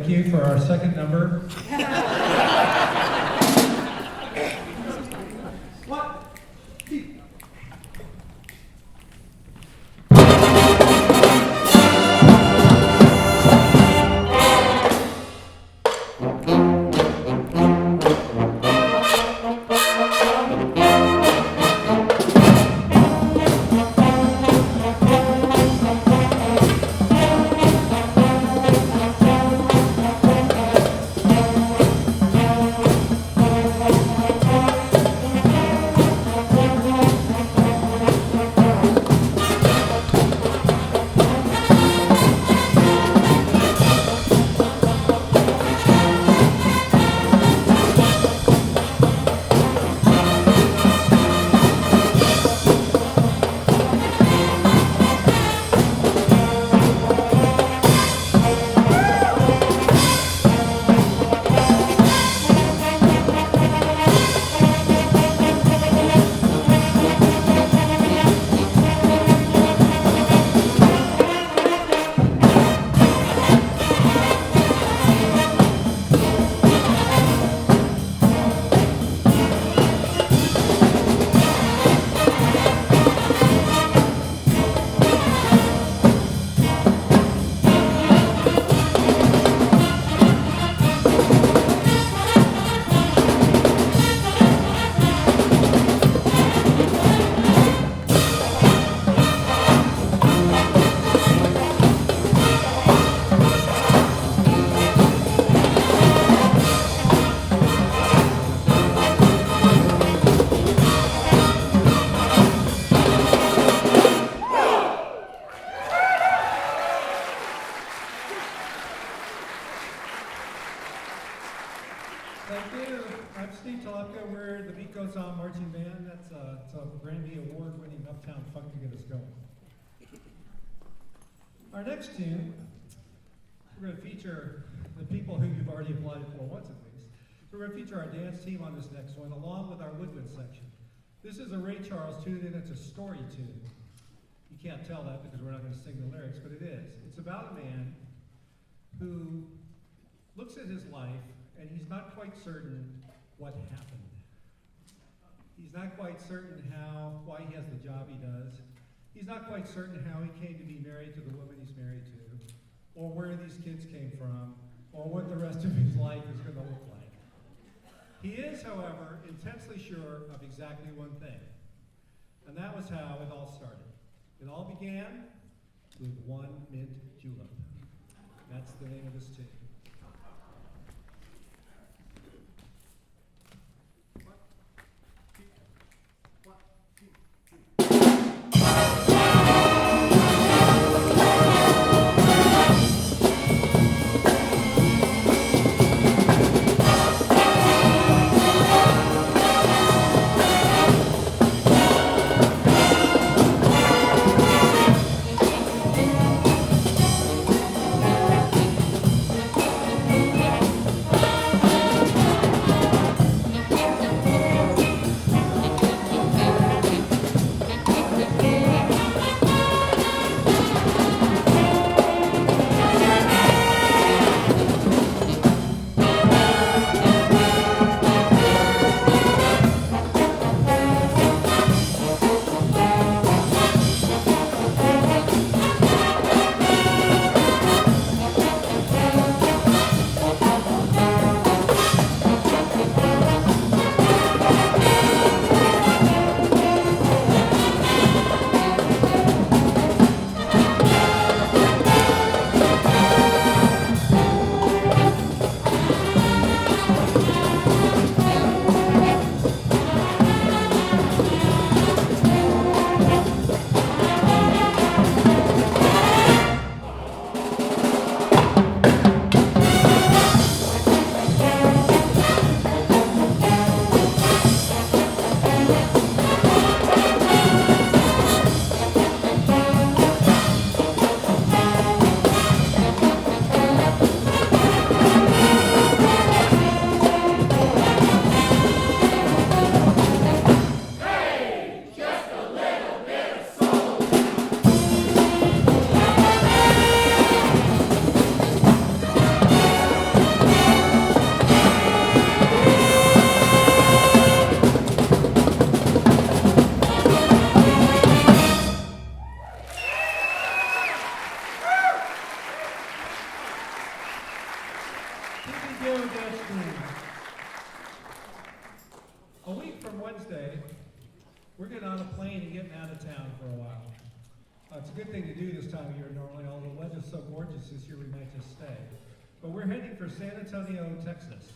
Thank you for our second number. What? We're the Beat Goes On marching band. That's it's a Grammy Award-winning Uptown Funk to get us going. Our next tune, we're going to feature the people who you've already applied for once at least. So we're going to feature our dance team on this next one, along with our woodwind section. This is a Ray Charles tune, and it's a story tune. You can't tell that because we're not going to sing the lyrics, but it is. It's about a man who looks at his life, and he's not quite certain what happened. He's not quite certain why he has the job he does. He's not quite certain how he came to be married to the woman he's married to, or where these kids came from, or what the rest of his life is going to look like. He is, however, intensely sure of exactly one thing, and that was how it all started. It all began with one mint julep. That's the name of this tune. Go Dutch team. A week from Wednesday, we're getting on a plane and getting out of town for a while. It's a good thing to do this time of year normally, although the weather's so gorgeous this year we might just stay. But we're heading for San Antonio, Texas,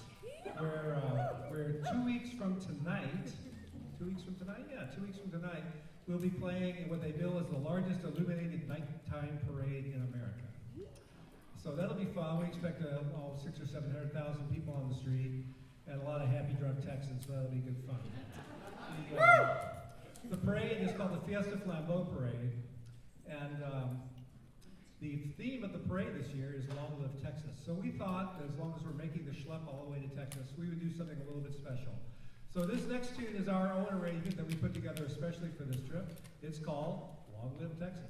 where we're 2 weeks from tonight. 2 weeks from tonight? Yeah, 2 weeks from tonight. We'll be playing in what they bill as the largest illuminated nighttime parade in America. So that'll be fun. We expect 600,000 or 700,000 people on the street and a lot of happy drunk Texans, so that'll be good fun. The parade is called the Fiesta Flambeau Parade, and the theme of the parade this year is Long Live Texas. So we thought that as long as we're making the schlep all the way to Texas, we would do something a little bit special. So this next tune is our own arrangement that we put together especially for this trip. It's called Long Live Texas.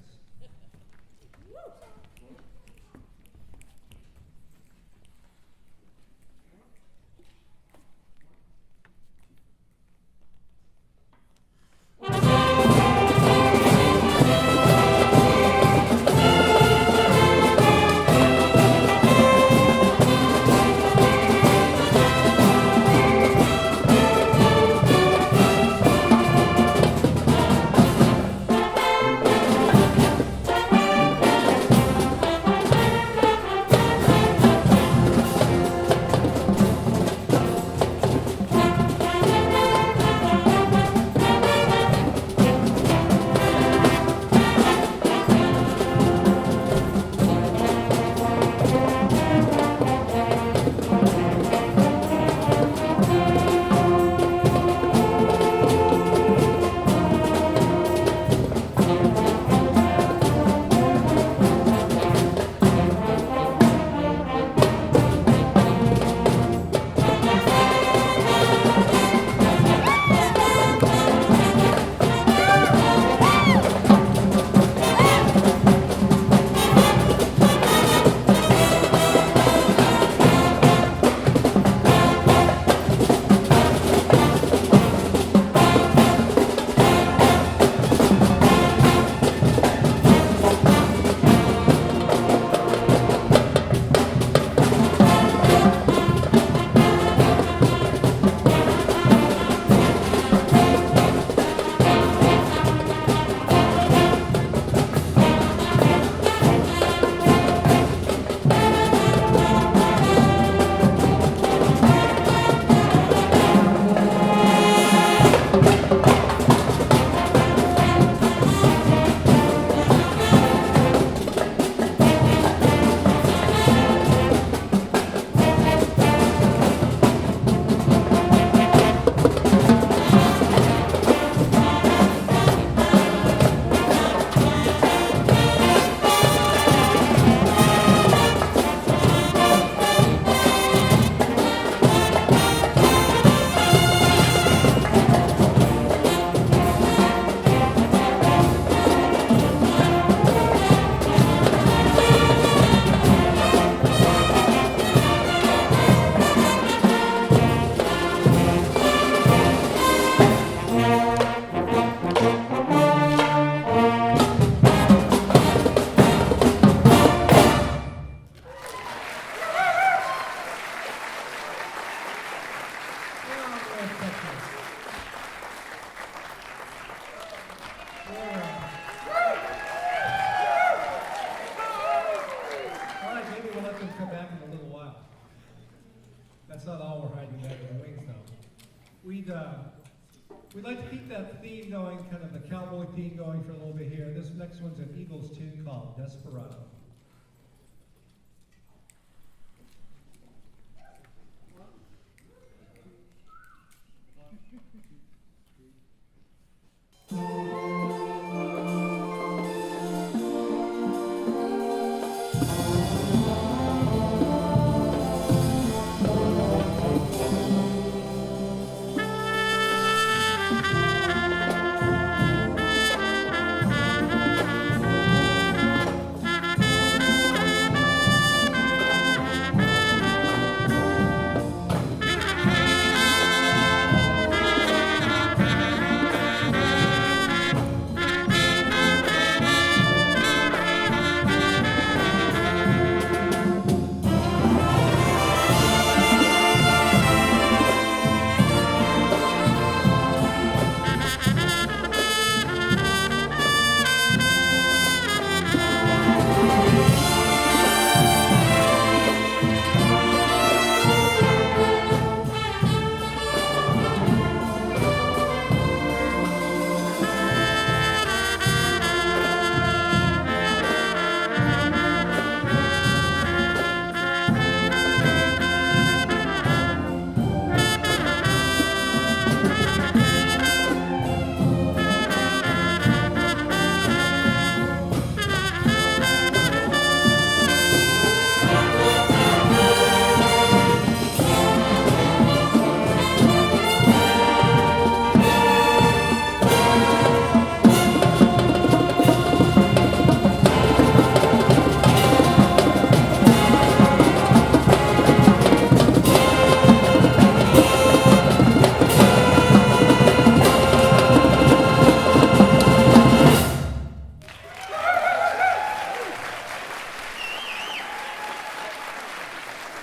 We'd like to keep that theme going, kind of the cowboy theme going for a little bit here. This next one's an Eagles tune called Desperado.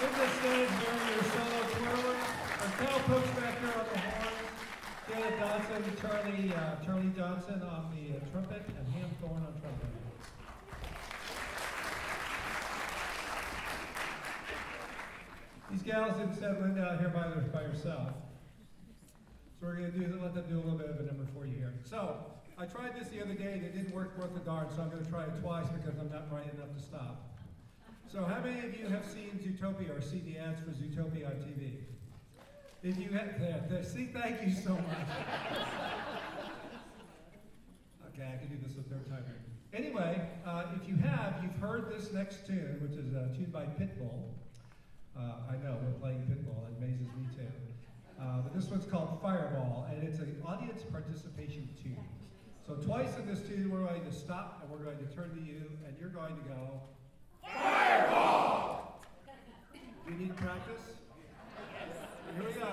In the stands during your solo twirler are Cal Pokes back here on the horns, Caleb Dodson, Charlie Johnson on the trumpet, and Ham Thorne on trumpet. These gals didn't send Linda out here by herself. So we're going to let them do a little bit of a number for you here. So, I tried this the other day and it didn't work worth a darn, so I'm going to try it twice because I'm not bright enough to stop. So how many of you have seen Zootopia or seen the ads for Zootopia on TV? If you have, see, thank you so much. Okay, I can do this a third time here. Anyway, if you have, you've heard this next tune, which is a tune by Pitbull. I know, we're playing Pitbull, it amazes me too. But this one's called Fireball, and it's an audience participation tune. So twice in this tune, we're going to stop, and we're going to turn to you, and you're going to go, Fireball! Do you need practice? Here we go.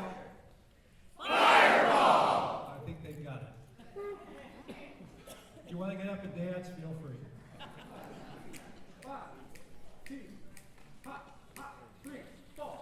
Fireball! I think they've got it. If you want to get up and dance, feel free. 1, 2, 3, 4.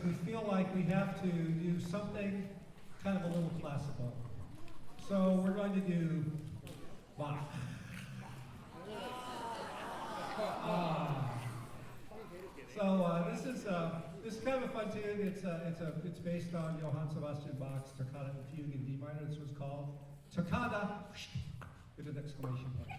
We feel like we have to do something kind of a little classical. So we're going to do Bach. So this is kind of a fun tune. It's based on Johann Sebastian Bach's Toccata and Fugue in D minor. This was called Toccata with an exclamation point.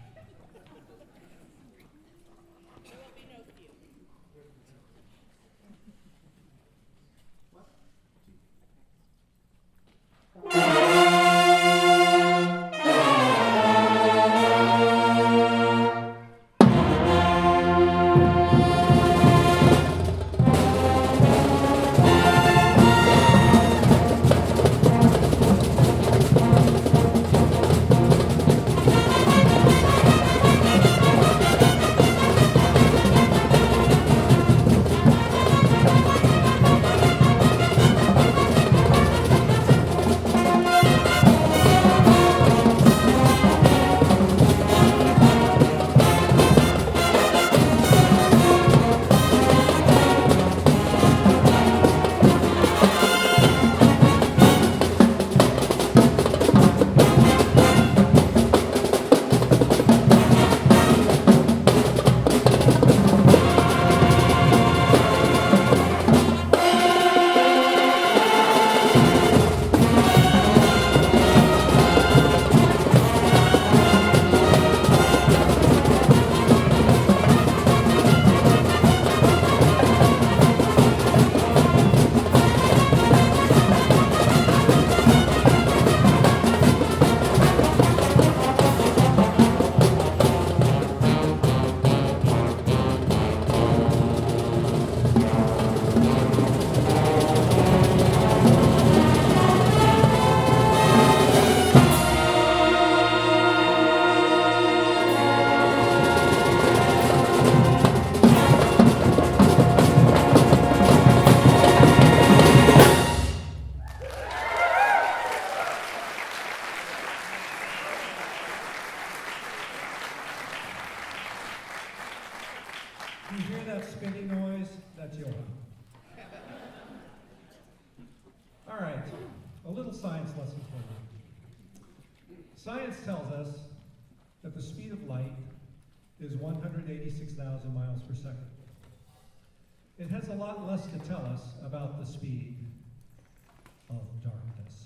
spinning noise, that's Johan. All right, a little science lesson for you. Science tells us that the speed of light is 186,000 miles per second. It has a lot less to tell us about the speed of darkness.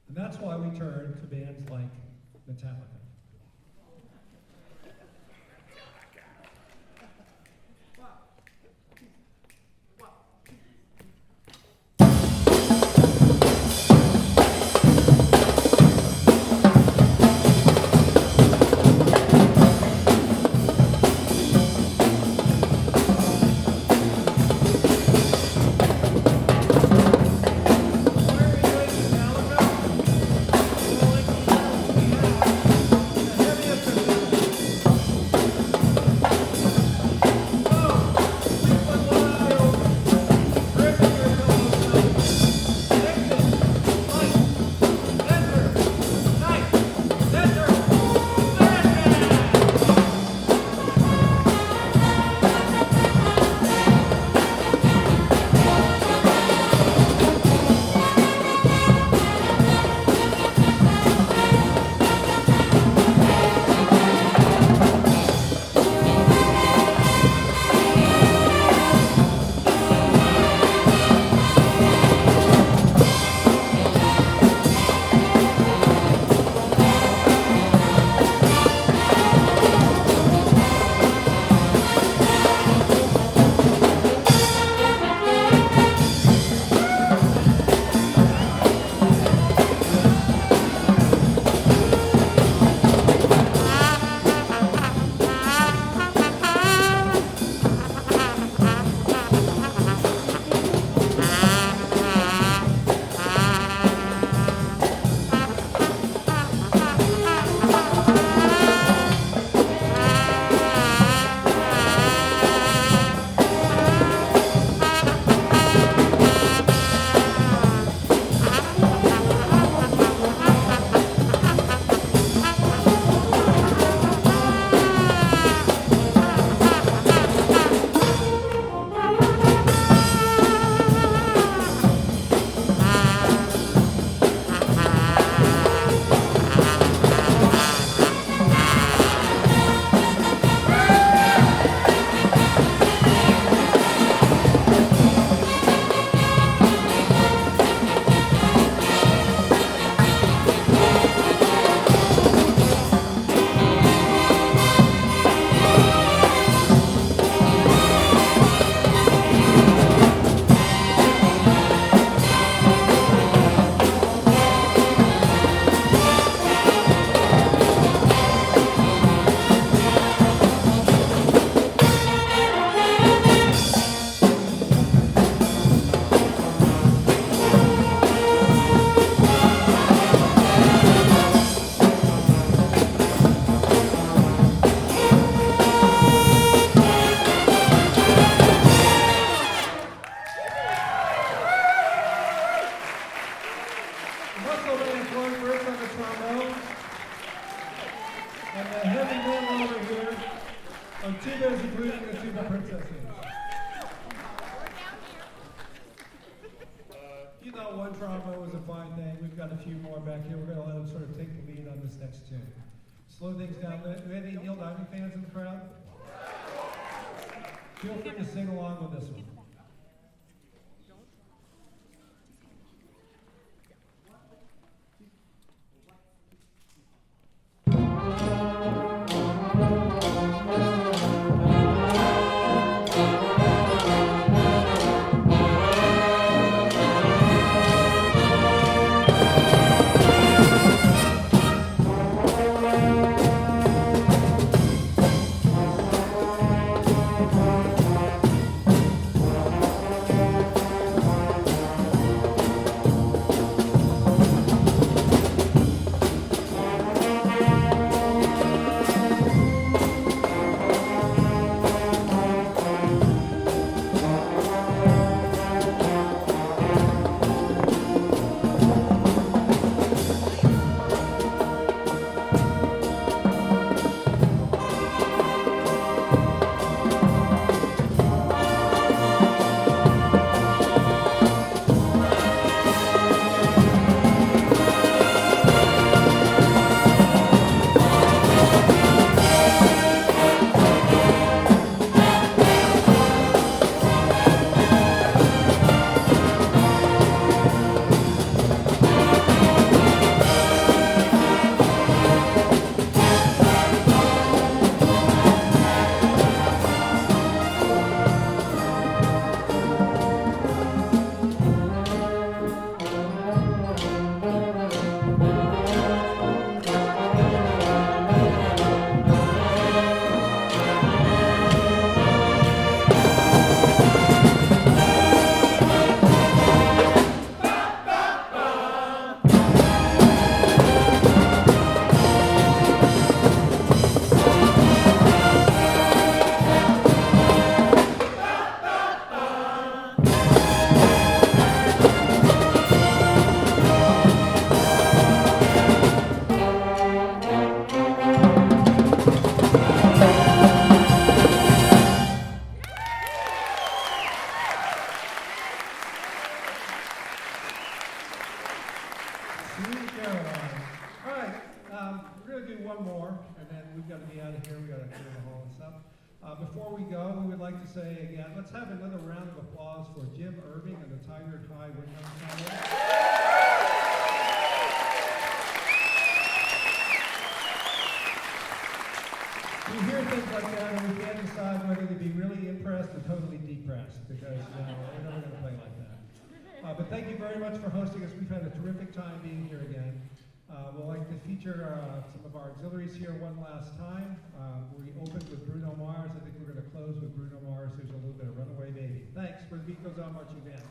And that's why we turn to bands like Metallica. Slow things down. Do we have any Neil Diamond fans in the crowd? Feel free to sing along with this one. Sweet Caroline. All right, we're going to do one more, and then we've got to be out of here. We've got to clear the hall and stuff. Before we go, we would like to say again, let's have another round of applause for Jim Irving and the Tiger High Windmill Ensemble. We hear things like that, and we can't decide whether to be really impressed or totally depressed, because we're never going to play like that. But thank you very much for hosting us. We've had a terrific time being here again. We'd like to feature some of our auxiliaries here one last time. We opened with Bruno Mars. I think we're going to close with Bruno Mars. There's a little bit of Runaway Baby. Thanks. For the Beat Goes On Marching Band.